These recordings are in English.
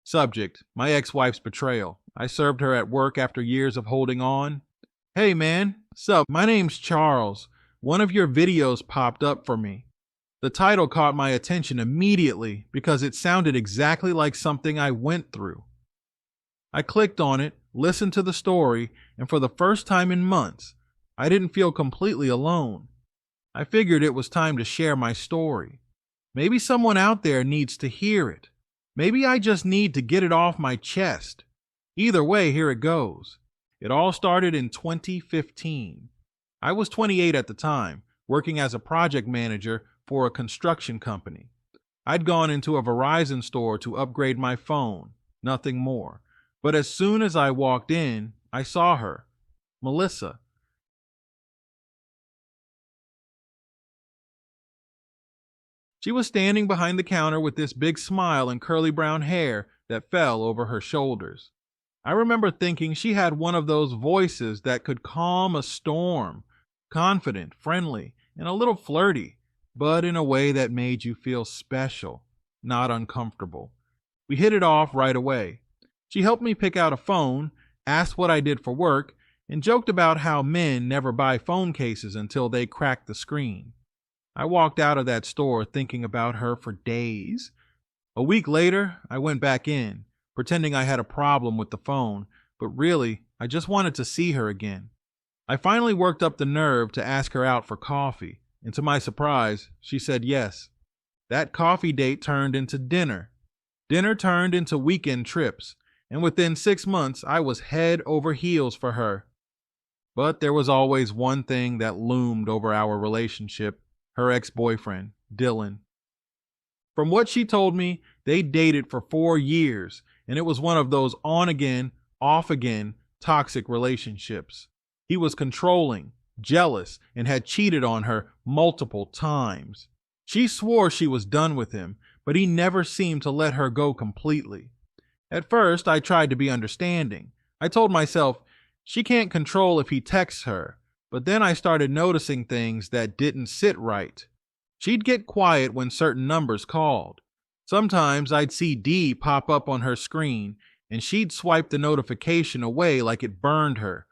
Subject: my ex-wife's betrayal. I served her at work after years of holding on. Hey man, sup, my name's Charles. One of your videos popped up for me. The title caught my attention immediately because it sounded exactly like something I went through. I clicked on it, listened to the story, and for the first time in months, I didn't feel completely alone. I figured it was time to share my story. Maybe someone out there needs to hear it. Maybe I just need to get it off my chest. Either way, here it goes. It all started in 2015. I was 28 at the time, working as a project manager for a construction company. I'd gone into a Verizon store to upgrade my phone, nothing more. But as soon as I walked in, I saw her, Melissa. She was standing behind the counter with this big smile and curly brown hair that fell over her shoulders. I remember thinking she had one of those voices that could calm a storm, confident, friendly, and a little flirty, but in a way that made you feel special, not uncomfortable. We hit it off right away. She helped me pick out a phone, asked what I did for work, and joked about how men never buy phone cases until they crack the screen. I walked out of that store thinking about her for days. A week later, I went back in, pretending I had a problem with the phone, but really, I just wanted to see her again. I finally worked up the nerve to ask her out for coffee, and to my surprise, she said yes. That coffee date turned into dinner. Dinner turned into weekend trips, and within 6 months, I was head over heels for her. But there was always one thing that loomed over our relationship: her ex-boyfriend, Dylan. From what she told me, they dated for 4 years, and it was one of those on-again, off-again toxic relationships. He was controlling, jealous, and had cheated on her multiple times. She swore she was done with him, but he never seemed to let her go completely. At first, I tried to be understanding. I told myself, she can't control if he texts her, but then I started noticing things that didn't sit right. She'd get quiet when certain numbers called. Sometimes I'd see D pop up on her screen, and she'd swipe the notification away like it burned her.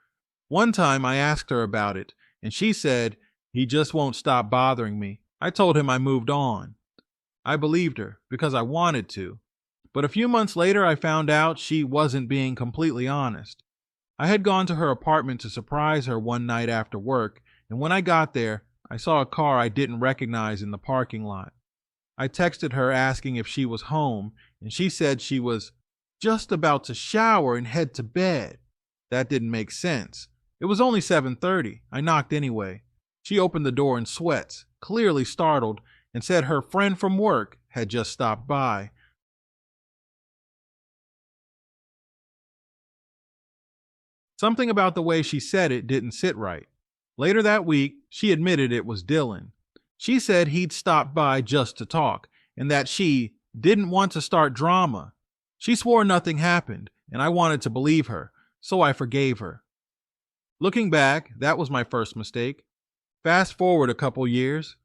One time I asked her about it, and she said, "He just won't stop bothering me." I told him I moved on. I believed her because I wanted to. But a few months later, I found out she wasn't being completely honest. I had gone to her apartment to surprise her one night after work, and when I got there, I saw a car I didn't recognize in the parking lot. I texted her asking if she was home, and she said she was just about to shower and head to bed. That didn't make sense. It was only 7:30. I knocked anyway. She opened the door in sweats, clearly startled, and said her friend from work had just stopped by. Something about the way she said it didn't sit right. Later that week, she admitted it was Dylan. She said he'd stopped by just to talk, and that she didn't want to start drama. She swore nothing happened, and I wanted to believe her, so I forgave her. Looking back, that was my first mistake. Fast forward a couple years.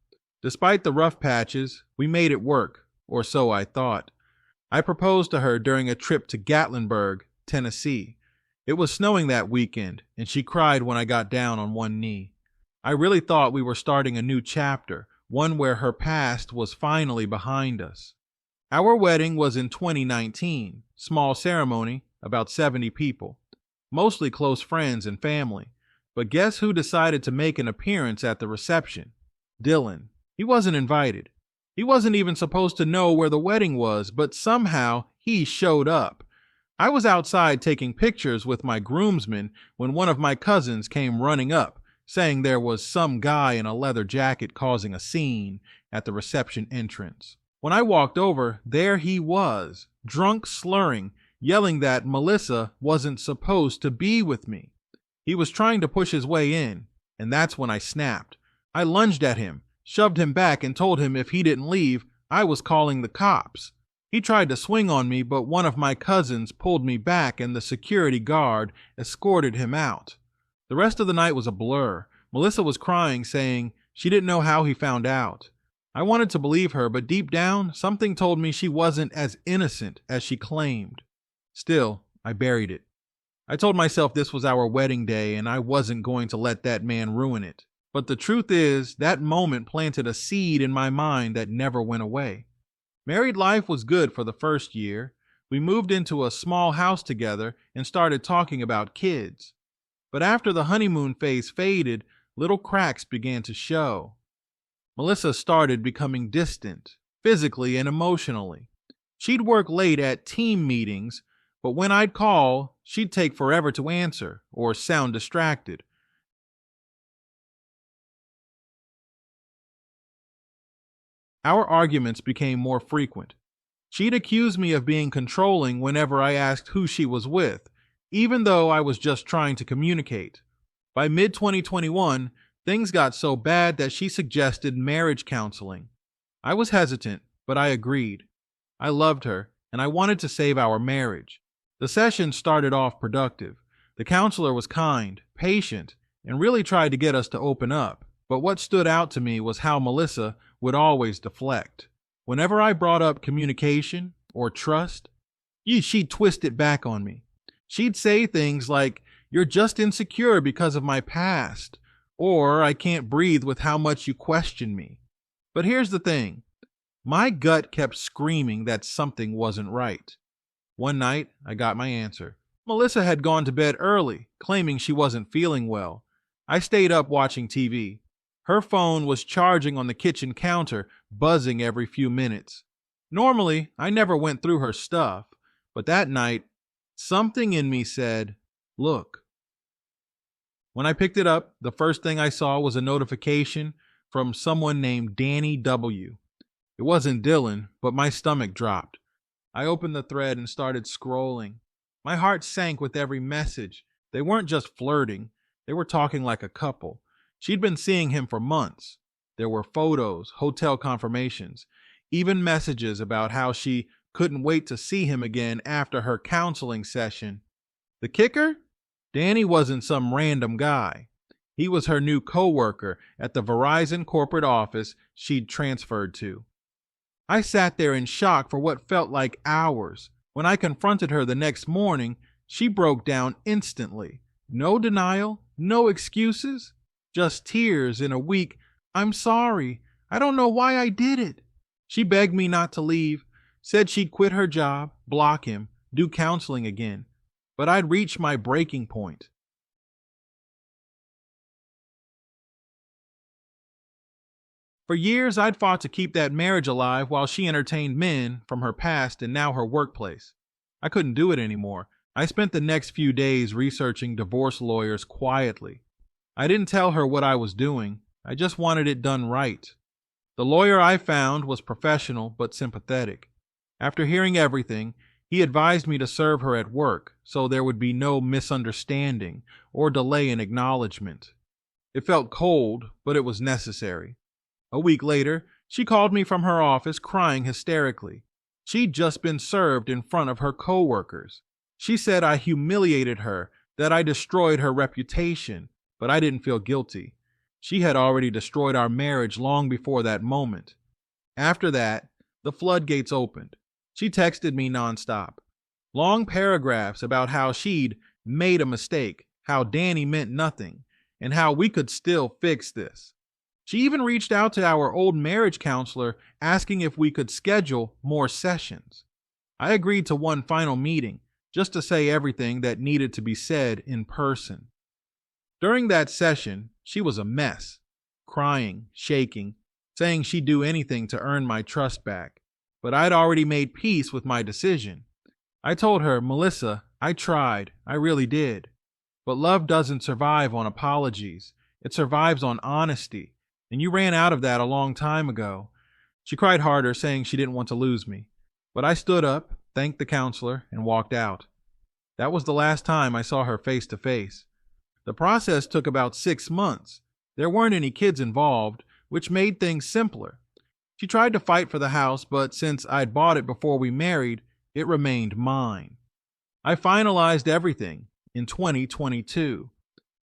Despite the rough patches, we made it work, or so I thought. I proposed to her during a trip to Gatlinburg, Tennessee. It was snowing that weekend, and she cried when I got down on one knee. I really thought we were starting a new chapter, one where her past was finally behind us. Our wedding was in 2019, small ceremony, about 70 people, mostly close friends and family. But guess who decided to make an appearance at the reception? Dylan. He wasn't invited. He wasn't even supposed to know where the wedding was, but somehow he showed up. I was outside taking pictures with my groomsmen when one of my cousins came running up, saying there was some guy in a leather jacket causing a scene at the reception entrance. When I walked over, there he was, drunk, slurring, yelling that Melissa wasn't supposed to be with me. He was trying to push his way in, and that's when I snapped. I lunged at him, shoved him back, and told him if he didn't leave, I was calling the cops. He tried to swing on me, but one of my cousins pulled me back and the security guard escorted him out. The rest of the night was a blur. Melissa was crying, saying she didn't know how he found out. I wanted to believe her, but deep down, something told me she wasn't as innocent as she claimed. Still, I buried it. I told myself this was our wedding day and I wasn't going to let that man ruin it. But the truth is, that moment planted a seed in my mind that never went away. Married life was good for the first year. We moved into a small house together and started talking about kids. But after the honeymoon phase faded, little cracks began to show. Melissa started becoming distant, physically and emotionally. She'd work late at team meetings, but when I'd call, she'd take forever to answer or sound distracted. Our arguments became more frequent. She'd accuse me of being controlling whenever I asked who she was with, even though I was just trying to communicate. By mid-2021, things got so bad that she suggested marriage counseling. I was hesitant, but I agreed. I loved her, and I wanted to save our marriage. The session started off productive. The counselor was kind, patient, and really tried to get us to open up. But what stood out to me was how Melissa would always deflect. Whenever I brought up communication or trust, she'd twist it back on me. She'd say things like, "You're just insecure because of my past," or "I can't breathe with how much you question me." But here's the thing. My gut kept screaming that something wasn't right. One night, I got my answer. Melissa had gone to bed early, claiming she wasn't feeling well. I stayed up watching TV. Her phone was charging on the kitchen counter, buzzing every few minutes. Normally, I never went through her stuff, but that night, something in me said, "Look." When I picked it up, the first thing I saw was a notification from someone named Danny W. It wasn't Dylan, but my stomach dropped. I opened the thread and started scrolling. My heart sank with every message. They weren't just flirting. They were talking like a couple. She'd been seeing him for months. There were photos, hotel confirmations, even messages about how she couldn't wait to see him again after her counseling session. The kicker? Danny wasn't some random guy. He was her new coworker at the Verizon corporate office she'd transferred to. I sat there in shock for what felt like hours. When I confronted her the next morning, she broke down instantly. No denial, no excuses, just tears and a weak, "I'm sorry. I don't know why I did it." She begged me not to leave, said she'd quit her job, block him, do counseling again. But I'd reached my breaking point. For years, I'd fought to keep that marriage alive while she entertained men from her past and now her workplace. I couldn't do it anymore. I spent the next few days researching divorce lawyers quietly. I didn't tell her what I was doing. I just wanted it done right. The lawyer I found was professional but sympathetic. After hearing everything, he advised me to serve her at work so there would be no misunderstanding or delay in acknowledgement. It felt cold, but it was necessary. A week later, she called me from her office crying hysterically. She'd just been served in front of her coworkers. She said I humiliated her, that I destroyed her reputation, but I didn't feel guilty. She had already destroyed our marriage long before that moment. After that, the floodgates opened. She texted me nonstop. Long paragraphs about how she'd made a mistake, how Danny meant nothing, and how we could still fix this. She even reached out to our old marriage counselor asking if we could schedule more sessions. I agreed to one final meeting, just to say everything that needed to be said in person. During that session, she was a mess, crying, shaking, saying she'd do anything to earn my trust back. But I'd already made peace with my decision. I told her, "Melissa, I tried, I really did. But love doesn't survive on apologies. It survives on honesty. And you ran out of that a long time ago." She cried harder, saying she didn't want to lose me. But I stood up, thanked the counselor, and walked out. That was the last time I saw her face to face. The process took about 6 months. There weren't any kids involved, which made things simpler. She tried to fight for the house, but since I'd bought it before we married, it remained mine. I finalized everything in 2022.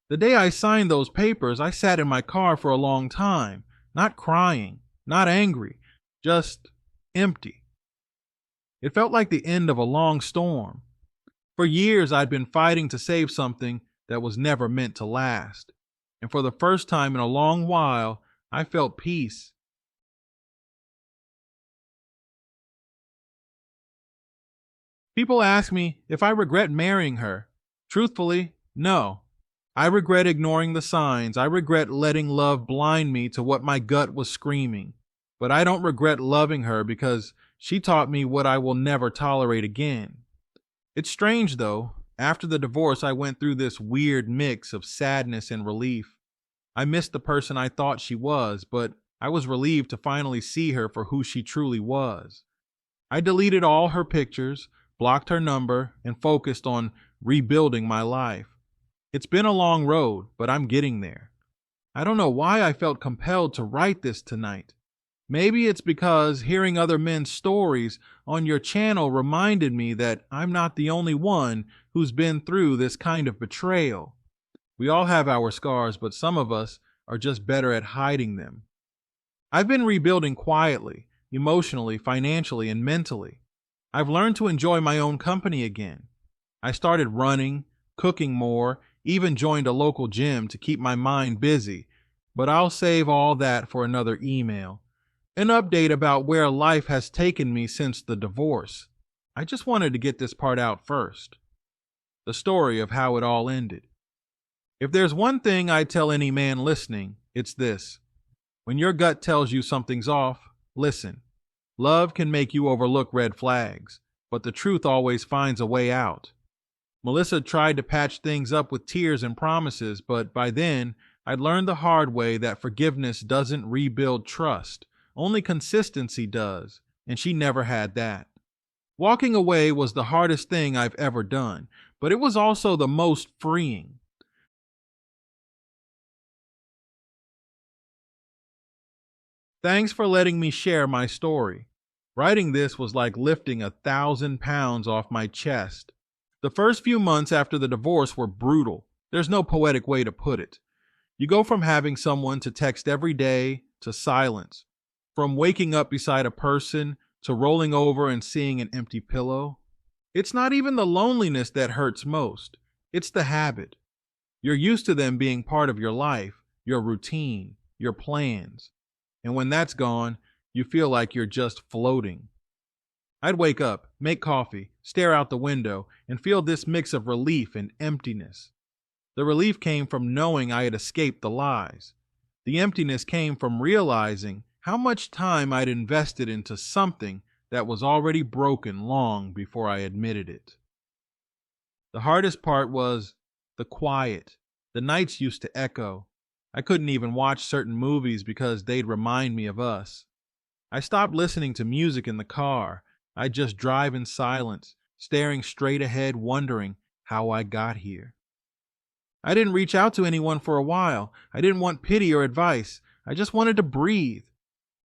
The day I signed those papers, I sat in my car for a long time, not crying, not angry, just empty. It felt like the end of a long storm. For years, I'd been fighting to save something that was never meant to last. And for the first time in a long while, I felt peace. People ask me if I regret marrying her. Truthfully, no. I regret ignoring the signs. I regret letting love blind me to what my gut was screaming. But I don't regret loving her because she taught me what I will never tolerate again. It's strange, though. After the divorce, I went through this weird mix of sadness and relief. I missed the person I thought she was, but I was relieved to finally see her for who she truly was. I deleted all her pictures, blocked her number, and focused on rebuilding my life. It's been a long road, but I'm getting there. I don't know why I felt compelled to write this tonight. Maybe it's because hearing other men's stories on your channel reminded me that I'm not the only one who's been through this kind of betrayal. We all have our scars, but some of us are just better at hiding them. I've been rebuilding quietly, emotionally, financially, and mentally. I've learned to enjoy my own company again. I started running, cooking more, even joined a local gym to keep my mind busy, but I'll save all that for another email. An update about where life has taken me since the divorce. I just wanted to get this part out first. The story of how it all ended. If there's one thing I tell any man listening, it's this. When your gut tells you something's off, listen. Love can make you overlook red flags, but the truth always finds a way out. Melissa tried to patch things up with tears and promises, but by then, I'd learned the hard way that forgiveness doesn't rebuild trust. Only consistency does, and she never had that. Walking away was the hardest thing I've ever done, but it was also the most freeing. Thanks for letting me share my story. Writing this was like lifting 1,000 pounds off my chest. The first few months after the divorce were brutal. There's no poetic way to put it. You go from having someone to text every day to silence. From waking up beside a person to rolling over and seeing an empty pillow. It's not even the loneliness that hurts most. It's the habit. You're used to them being part of your life, your routine, your plans. And when that's gone, you feel like you're just floating. I'd wake up, make coffee, stare out the window, and feel this mix of relief and emptiness. The relief came from knowing I had escaped the lies. The emptiness came from realizing how much time I'd invested into something that was already broken long before I admitted it. The hardest part was the quiet. The nights used to echo. I couldn't even watch certain movies because they'd remind me of us. I stopped listening to music in the car. I'd just drive in silence, staring straight ahead, wondering how I got here. I didn't reach out to anyone for a while. I didn't want pity or advice. I just wanted to breathe.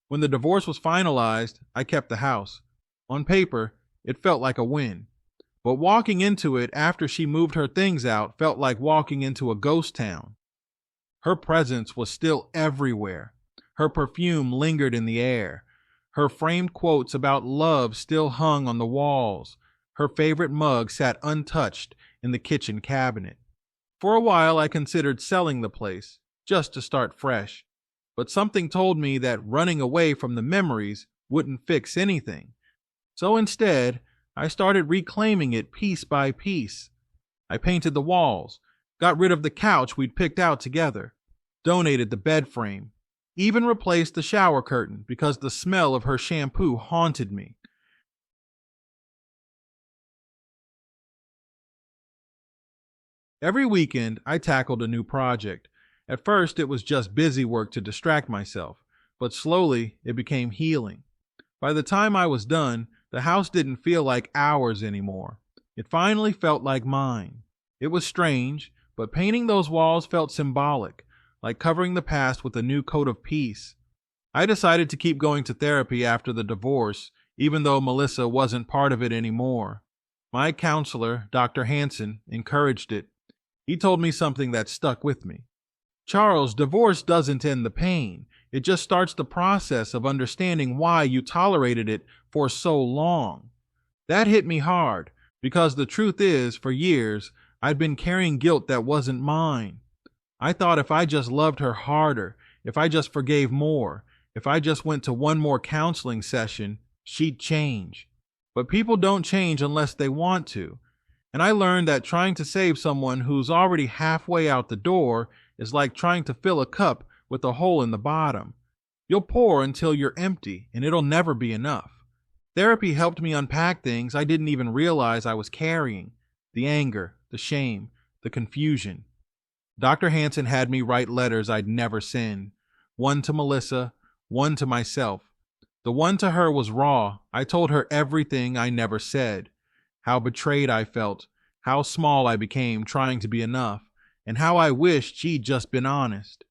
When the divorce was finalized, I kept the house. On paper, it felt like a win. But walking into it after she moved her things out felt like walking into a ghost town. Her presence was still everywhere. Her perfume lingered in the air. Her framed quotes about love still hung on the walls. Her favorite mug sat untouched in the kitchen cabinet. For a while, I considered selling the place, just to start fresh. But something told me that running away from the memories wouldn't fix anything. So instead, I started reclaiming it piece by piece. I painted the walls, got rid of the couch we'd picked out together, donated the bed frame, even replaced the shower curtain because the smell of her shampoo haunted me. Every weekend, I tackled a new project. At first, it was just busy work to distract myself, but slowly it became healing. By the time I was done, the house didn't feel like ours anymore. It finally felt like mine. It was strange, but painting those walls felt symbolic, like covering the past with a new coat of peace. I decided to keep going to therapy after the divorce, even though Melissa wasn't part of it anymore. My counselor, Dr. Hansen, encouraged it. He told me something that stuck with me. Charles, divorce doesn't end the pain. It just starts the process of understanding why you tolerated it for so long. That hit me hard because the truth is, for years, I'd been carrying guilt that wasn't mine. I thought if I just loved her harder, if I just forgave more, if I just went to one more counseling session, she'd change. But people don't change unless they want to. And I learned that trying to save someone who's already halfway out the door is like trying to fill a cup with a hole in the bottom. You'll pour until you're empty, and it'll never be enough. Therapy helped me unpack things I didn't even realize I was carrying. The anger, the shame, the confusion. Dr. Hansen had me write letters I'd never send. One to Melissa, one to myself. The one to her was raw. I told her everything I never said. How betrayed I felt, how small I became trying to be enough, and how I wished she'd just been honest.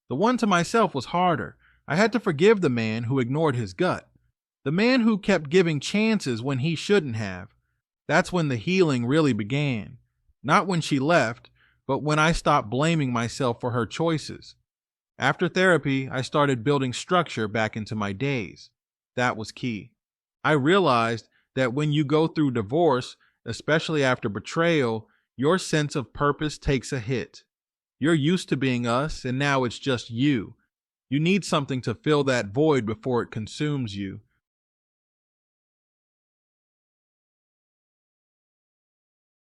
The one to myself was harder. I had to forgive the man who ignored his gut. The man who kept giving chances when he shouldn't have. That's when the healing really began. Not when she left, but when I stopped blaming myself for her choices. After therapy, I started building structure back into my days. That was key. I realized that when you go through divorce, especially after betrayal, your sense of purpose takes a hit. You're used to being us, and now it's just you. You need something to fill that void before it consumes you.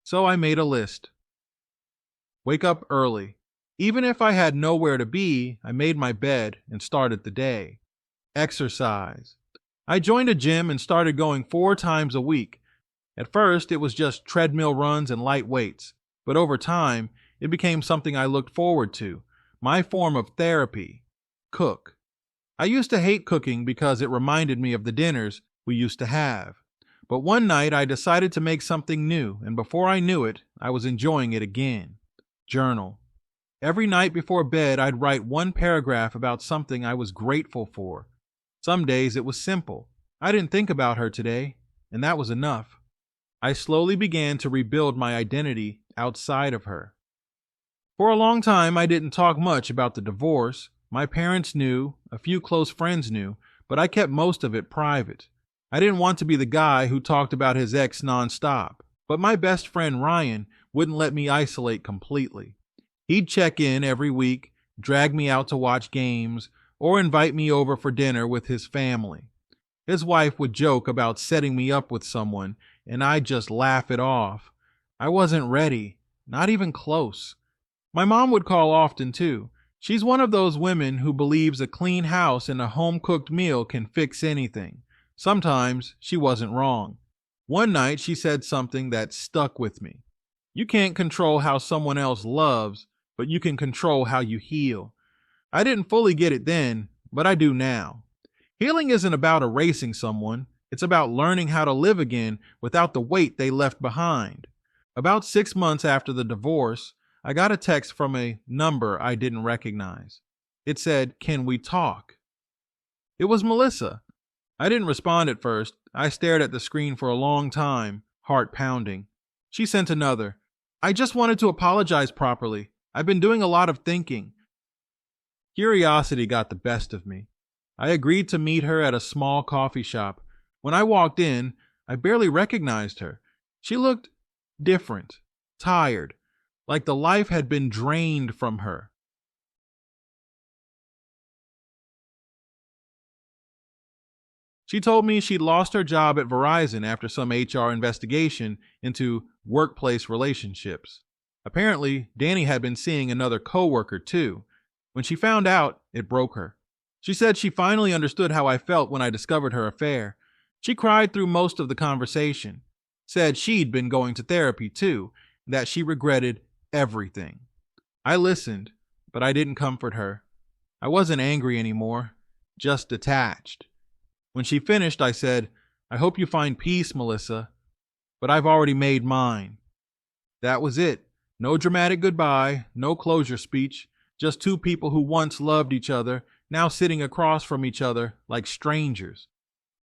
So I made a list. Wake up early. Even if I had nowhere to be, I made my bed and started the day. Exercise. I joined a gym and started going 4 times a week. At first, it was just treadmill runs and light weights, but over time, it became something I looked forward to, my form of therapy. Cook. I used to hate cooking because it reminded me of the dinners we used to have. But one night I decided to make something new, and before I knew it, I was enjoying it again. Journal. Every night before bed, I'd write 1 paragraph about something I was grateful for. Some days it was simple. I didn't think about her today, and that was enough. I slowly began to rebuild my identity outside of her. For a long time, I didn't talk much about the divorce. My parents knew, a few close friends knew, but I kept most of it private. I didn't want to be the guy who talked about his ex nonstop, but my best friend Ryan wouldn't let me isolate completely. He'd check in every week, drag me out to watch games, or invite me over for dinner with his family. His wife would joke about setting me up with someone, and I'd just laugh it off. I wasn't ready, not even close. My mom would call often too. She's one of those women who believes a clean house and a home-cooked meal can fix anything. Sometimes she wasn't wrong. One night she said something that stuck with me. You can't control how someone else loves, but you can control how you heal. I didn't fully get it then, but I do now. Healing isn't about erasing someone. It's about learning how to live again without the weight they left behind. About 6 months after the divorce, I got a text from a number I didn't recognize. It said, "Can we talk?" It was Melissa. I didn't respond at first. I stared at the screen for a long time, heart pounding. She sent another. "I just wanted to apologize properly. I've been doing a lot of thinking." Curiosity got the best of me. I agreed to meet her at a small coffee shop. When I walked in, I barely recognized her. She looked different, tired, like the life had been drained from her. She told me she'd lost her job at Verizon after some HR investigation into workplace relationships. Apparently, Danny had been seeing another coworker too. When she found out, it broke her. She said she finally understood how I felt when I discovered her affair. She cried through most of the conversation, said she'd been going to therapy too, and that she regretted everything. I listened, but I didn't comfort her. I wasn't angry anymore, just detached. When she finished, I said, "I hope you find peace, Melissa, but I've already made mine." That was it. No dramatic goodbye, no closure speech, just 2 people who once loved each other, now sitting across from each other like strangers.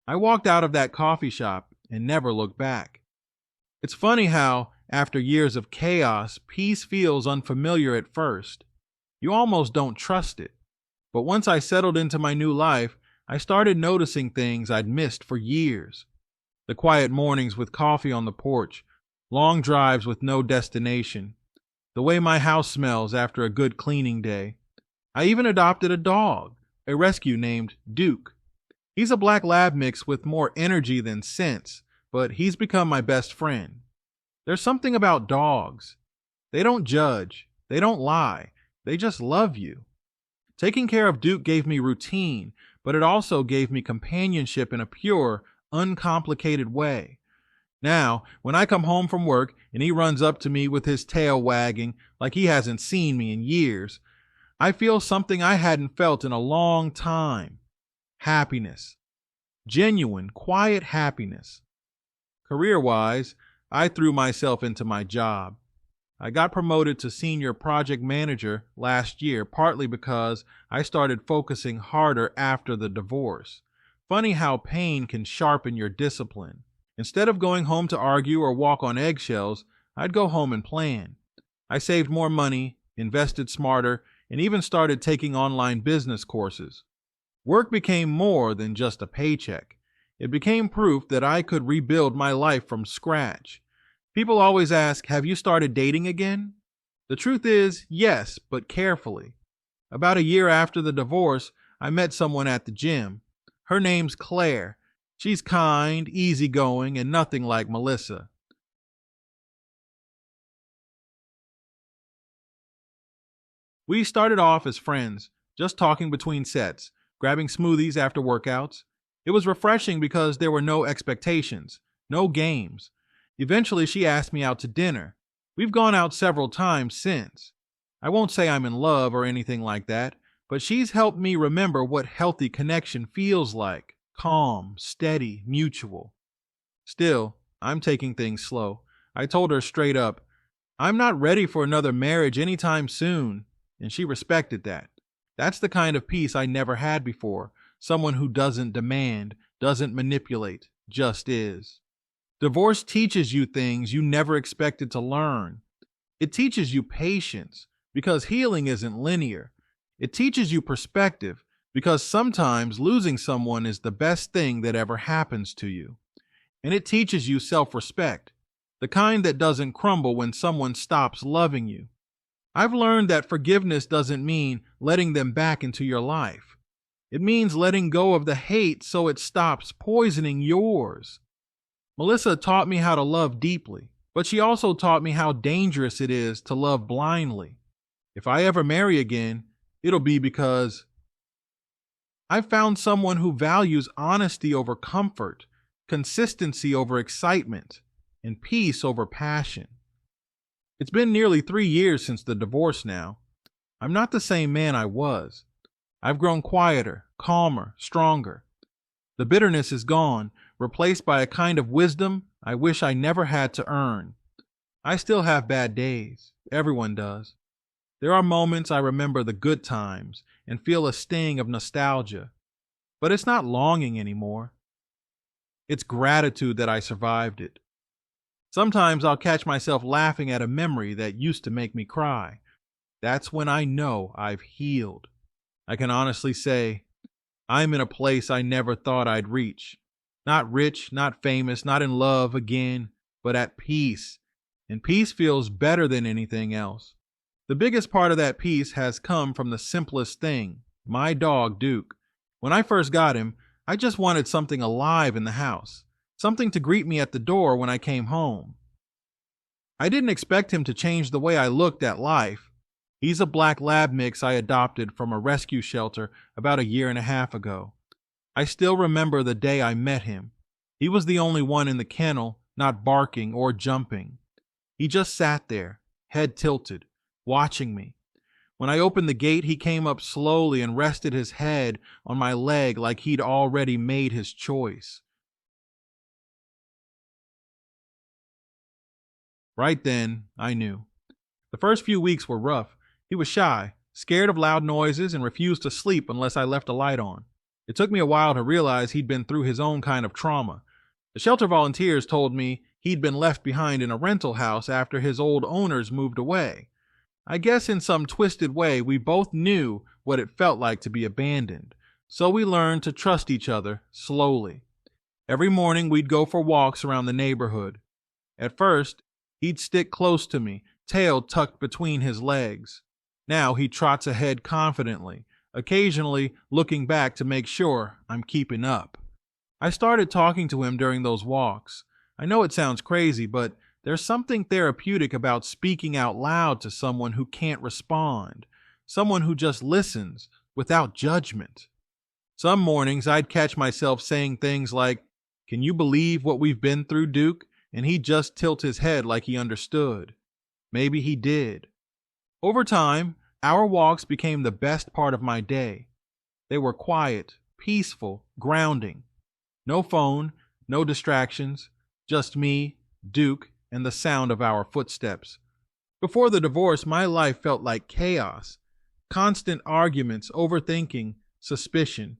I walked out of that coffee shop and never looked back. It's funny how, after years of chaos, peace feels unfamiliar at first. You almost don't trust it. But once I settled into my new life, I started noticing things I'd missed for years. The quiet mornings with coffee on the porch, long drives with no destination, the way my house smells after a good cleaning day. I even adopted a dog, a rescue named Duke. He's a black lab mix with more energy than sense, but he's become my best friend. There's something about dogs. They don't judge, they don't lie, they just love you. Taking care of Duke gave me routine, but it also gave me companionship in a pure, uncomplicated way. Now, when I come home from work and he runs up to me with his tail wagging like he hasn't seen me in years, I feel something I hadn't felt in a long time. Happiness. Genuine, quiet happiness. Career-wise, I threw myself into my job. I got promoted to senior project manager last year, partly because I started focusing harder after the divorce. Funny how pain can sharpen your discipline. Instead of going home to argue or walk on eggshells, I'd go home and plan. I saved more money, invested smarter, and even started taking online business courses. Work became more than just a paycheck. It became proof that I could rebuild my life from scratch. People always ask, have you started dating again? The truth is, yes, but carefully. About a year after the divorce, I met someone at the gym. Her name's Claire. She's kind, easygoing, and nothing like Melissa. We started off as friends, just talking between sets, grabbing smoothies after workouts. It was refreshing because there were no expectations, no games. Eventually, she asked me out to dinner. We've gone out several times since. I won't say I'm in love or anything like that, but she's helped me remember what healthy connection feels like. Calm, steady, mutual. Still, I'm taking things slow. I told her straight up, I'm not ready for another marriage anytime soon, and she respected that. That's the kind of peace I never had before. Someone who doesn't demand, doesn't manipulate, just is. Divorce teaches you things you never expected to learn. It teaches you patience, because healing isn't linear. It teaches you perspective, because sometimes losing someone is the best thing that ever happens to you. And it teaches you self-respect, the kind that doesn't crumble when someone stops loving you. I've learned that forgiveness doesn't mean letting them back into your life. It means letting go of the hate so it stops poisoning yours. Melissa taught me how to love deeply, but she also taught me how dangerous it is to love blindly. If I ever marry again, it'll be because I found someone who values honesty over comfort, consistency over excitement, and peace over passion. It's been nearly 3 years since the divorce now. I'm not the same man I was. I've grown quieter, calmer, stronger. The bitterness is gone, replaced by a kind of wisdom I wish I never had to earn. I still have bad days. Everyone does. There are moments I remember the good times and feel a sting of nostalgia. But it's not longing anymore. It's gratitude that I survived it. Sometimes I'll catch myself laughing at a memory that used to make me cry. That's when I know I've healed. I can honestly say, I'm in a place I never thought I'd reach. Not rich, not famous, not in love again, but at peace. And peace feels better than anything else. The biggest part of that peace has come from the simplest thing, my dog, Duke. When I first got him, I just wanted something alive in the house, something to greet me at the door when I came home. I didn't expect him to change the way I looked at life. He's a black lab mix I adopted from a rescue shelter about 1.5 years ago. I still remember the day I met him. He was the only one in the kennel, not barking or jumping. He just sat there, head tilted, watching me. When I opened the gate, he came up slowly and rested his head on my leg like he'd already made his choice. Right then, I knew. The first few weeks were rough. He was shy, scared of loud noises, and refused to sleep unless I left a light on. It took me a while to realize he'd been through his own kind of trauma. The shelter volunteers told me he'd been left behind in a rental house after his old owners moved away. I guess in some twisted way, we both knew what it felt like to be abandoned, so we learned to trust each other slowly. Every morning, we'd go for walks around the neighborhood. At first, he'd stick close to me, tail tucked between his legs. Now he trots ahead confidently, occasionally looking back to make sure I'm keeping up. I started talking to him during those walks. I know it sounds crazy, but there's something therapeutic about speaking out loud to someone who can't respond, someone who just listens without judgment. Some mornings I'd catch myself saying things like, "Can you believe what we've been through, Duke?" And he'd just tilt his head like he understood. Maybe he did. Over time, our walks became the best part of my day. They were quiet, peaceful, grounding. No phone, no distractions, just me, Duke, and the sound of our footsteps. Before the divorce, my life felt like chaos. Constant arguments, overthinking, suspicion,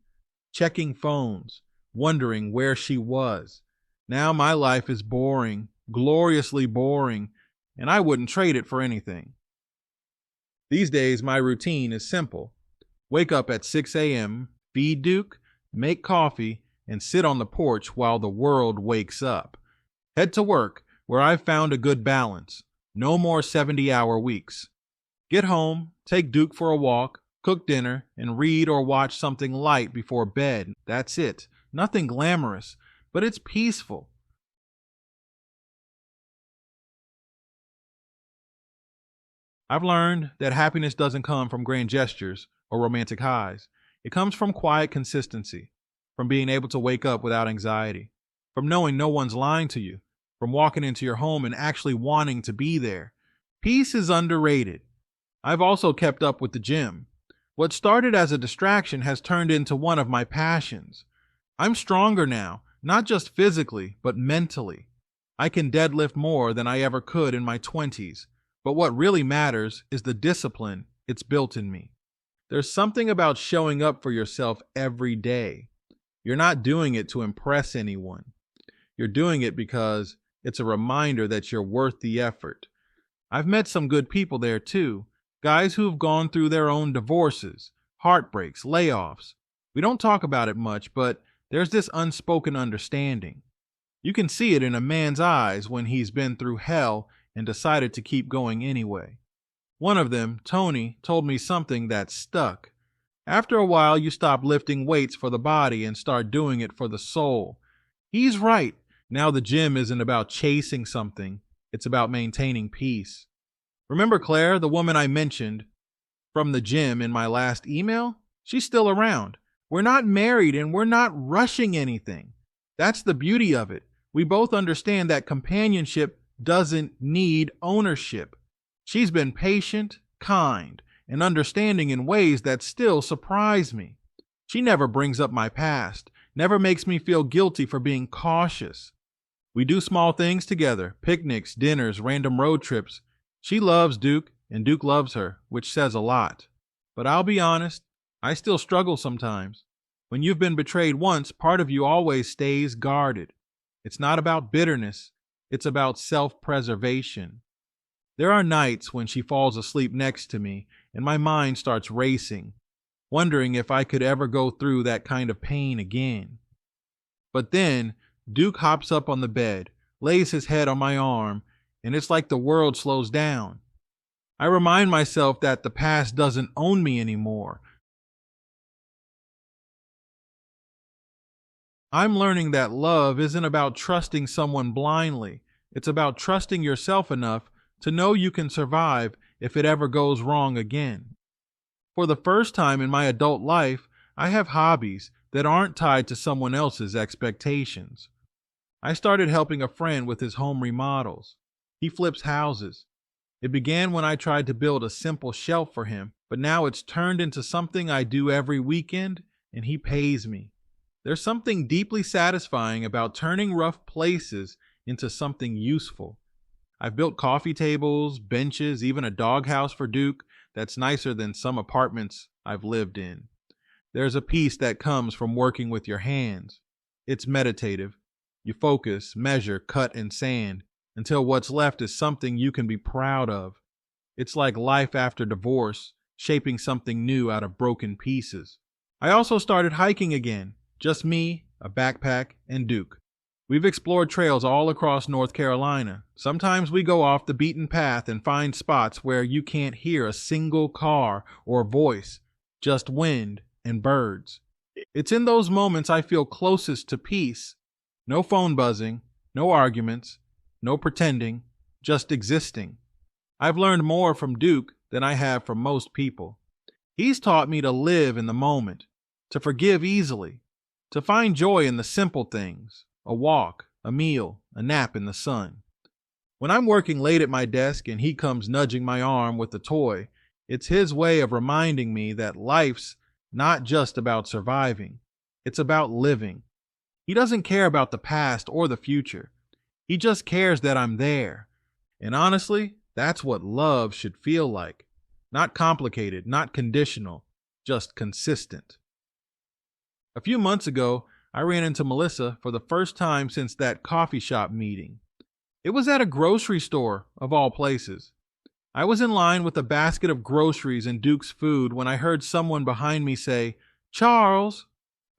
checking phones, wondering where she was. Now my life is boring, gloriously boring, and I wouldn't trade it for anything. These days, my routine is simple. Wake up at 6 a.m., feed Duke, make coffee, and sit on the porch while the world wakes up. Head to work, where I've found a good balance. No more 70-hour weeks. Get home, take Duke for a walk, cook dinner, and read or watch something light before bed. That's it. Nothing glamorous, but it's peaceful. I've learned that happiness doesn't come from grand gestures or romantic highs. It comes from quiet consistency, from being able to wake up without anxiety, from knowing no one's lying to you, from walking into your home and actually wanting to be there. Peace is underrated. I've also kept up with the gym. What started as a distraction has turned into one of my passions. I'm stronger now, not just physically, but mentally. I can deadlift more than I ever could in my 20s. But what really matters is the discipline it's built in me. There's something about showing up for yourself every day. You're not doing it to impress anyone. You're doing it because it's a reminder that you're worth the effort. I've met some good people there too, guys who've gone through their own divorces, heartbreaks, layoffs. We don't talk about it much, but there's this unspoken understanding. You can see it in a man's eyes when he's been through hell and decided to keep going anyway. One of them, Tony, told me something that stuck. After a while, you stop lifting weights for the body and start doing it for the soul. He's right. Now the gym isn't about chasing something. It's about maintaining peace. Remember Claire, the woman I mentioned from the gym in my last email? She's still around. We're not married and we're not rushing anything. That's the beauty of it. We both understand that companionship doesn't need ownership. She's been patient, kind, and understanding in ways that still surprise me. She never brings up my past, never makes me feel guilty for being cautious. We do small things together, picnics, dinners, random road trips. She loves Duke, and Duke loves her, which says a lot. But I'll be honest, I still struggle sometimes. When you've been betrayed once, part of you always stays guarded. It's not about bitterness. It's about self-preservation. There are nights when she falls asleep next to me and my mind starts racing, wondering if I could ever go through that kind of pain again. But then Duke hops up on the bed, lays his head on my arm, and it's like the world slows down. I remind myself that the past doesn't own me anymore. I'm learning that love isn't about trusting someone blindly. It's about trusting yourself enough to know you can survive if it ever goes wrong again. For the first time in my adult life, I have hobbies that aren't tied to someone else's expectations. I started helping a friend with his home remodels. He flips houses. It began when I tried to build a simple shelf for him, but now it's turned into something I do every weekend, and he pays me. There's something deeply satisfying about turning rough places into something useful. I've built coffee tables, benches, even a doghouse for Duke that's nicer than some apartments I've lived in. There's a peace that comes from working with your hands. It's meditative. You focus, measure, cut, and sand until what's left is something you can be proud of. It's like life after divorce, shaping something new out of broken pieces. I also started hiking again, just me, a backpack, and Duke. We've explored trails all across North Carolina. Sometimes we go off the beaten path and find spots where you can't hear a single car or voice, just wind and birds. It's in those moments I feel closest to peace. No phone buzzing, no arguments, no pretending, just existing. I've learned more from Duke than I have from most people. He's taught me to live in the moment, to forgive easily, to find joy in the simple things, a walk, a meal, a nap in the sun. When I'm working late at my desk and he comes nudging my arm with a toy, it's his way of reminding me that life's not just about surviving, it's about living. He doesn't care about the past or the future. He just cares that I'm there. And honestly, that's what love should feel like. Not complicated, not conditional, just consistent. A few months ago, I ran into Melissa for the first time since that coffee shop meeting. It was at a grocery store, of all places. I was in line with a basket of groceries and Duke's food when I heard someone behind me say, "Charles."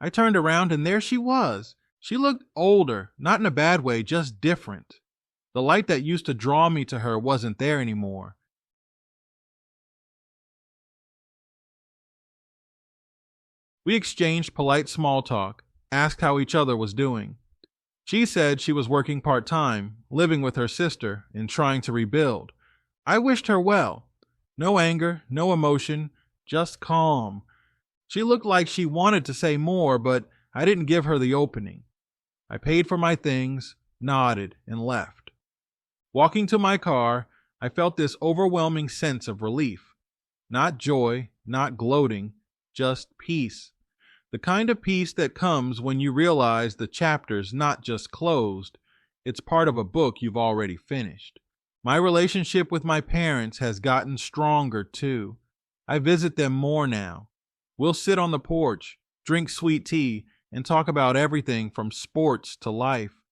I turned around and there she was. She looked older, not in a bad way, just different. The light that used to draw me to her wasn't there anymore. We exchanged polite small talk, asked how each other was doing. She said she was working part-time, living with her sister, and trying to rebuild. I wished her well. No anger, no emotion, just calm. She looked like she wanted to say more, but I didn't give her the opening. I paid for my things, nodded, and left. Walking to my car, I felt this overwhelming sense of relief. Not joy, not gloating, just peace. The kind of peace that comes when you realize the chapter's not just closed, it's part of a book you've already finished. My relationship with my parents has gotten stronger too. I visit them more now. We'll sit on the porch, drink sweet tea, and talk about everything from sports to life.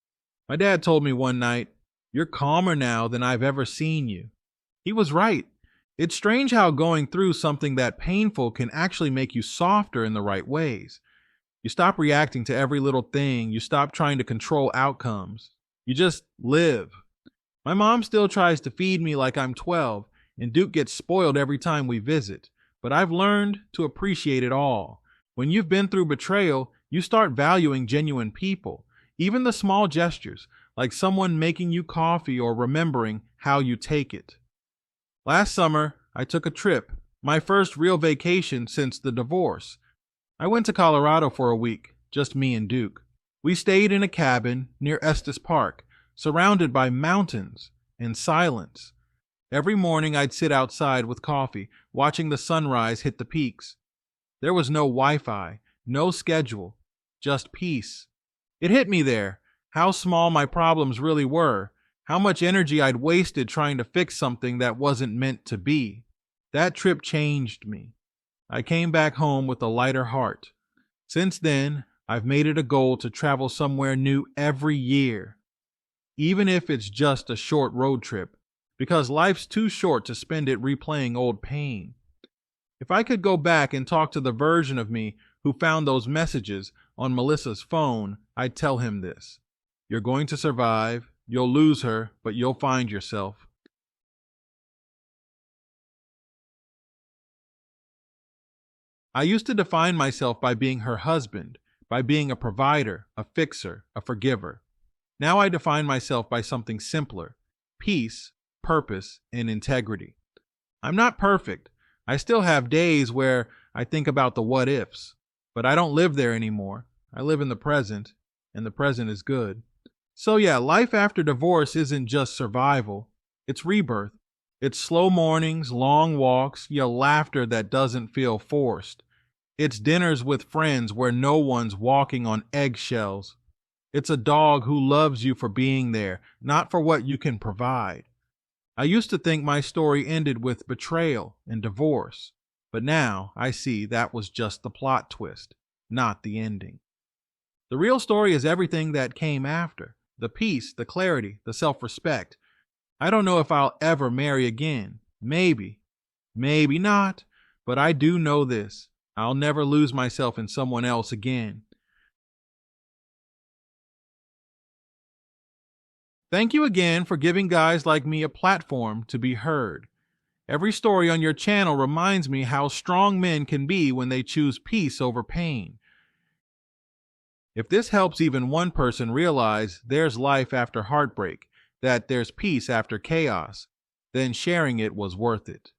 My dad told me one night, "You're calmer now than I've ever seen you." He was right. It's strange how going through something that painful can actually make you softer in the right ways. You stop reacting to every little thing. You stop trying to control outcomes. You just live. My mom still tries to feed me like I'm 12, and Duke gets spoiled every time we visit. But I've learned to appreciate it all. When you've been through betrayal, you start valuing genuine people. Even the small gestures, like someone making you coffee or remembering how you take it. Last summer, I took a trip, my first real vacation since the divorce. I went to Colorado for a week, just me and Duke. We stayed in a cabin near Estes Park, surrounded by mountains and silence. Every morning I'd sit outside with coffee, watching the sunrise hit the peaks. There was no Wi-Fi, no schedule, just peace. It hit me there, how small my problems really were. How much energy I'd wasted trying to fix something that wasn't meant to be. That trip changed me. I came back home with a lighter heart. Since then, I've made it a goal to travel somewhere new every year, even if it's just a short road trip, because life's too short to spend it replaying old pain. If I could go back and talk to the version of me who found those messages on Melissa's phone, I'd tell him this: "You're going to survive. You'll lose her, but you'll find yourself." I used to define myself by being her husband, by being a provider, a fixer, a forgiver. Now I define myself by something simpler: peace, purpose, and integrity. I'm not perfect. I still have days where I think about the what ifs, but I don't live there anymore. I live in the present, and the present is good. So yeah, life after divorce isn't just survival, it's rebirth. It's slow mornings, long walks, laughter that doesn't feel forced. It's dinners with friends where no one's walking on eggshells. It's a dog who loves you for being there, not for what you can provide. I used to think my story ended with betrayal and divorce, but now I see that was just the plot twist, not the ending. The real story is everything that came after. The peace, the clarity, the self-respect. I don't know if I'll ever marry again. Maybe, maybe not, but I do know this. I'll never lose myself in someone else again. Thank you again for giving guys like me a platform to be heard. Every story on your channel reminds me how strong men can be when they choose peace over pain. If this helps even one person realize there's life after heartbreak, that there's peace after chaos, then sharing it was worth it.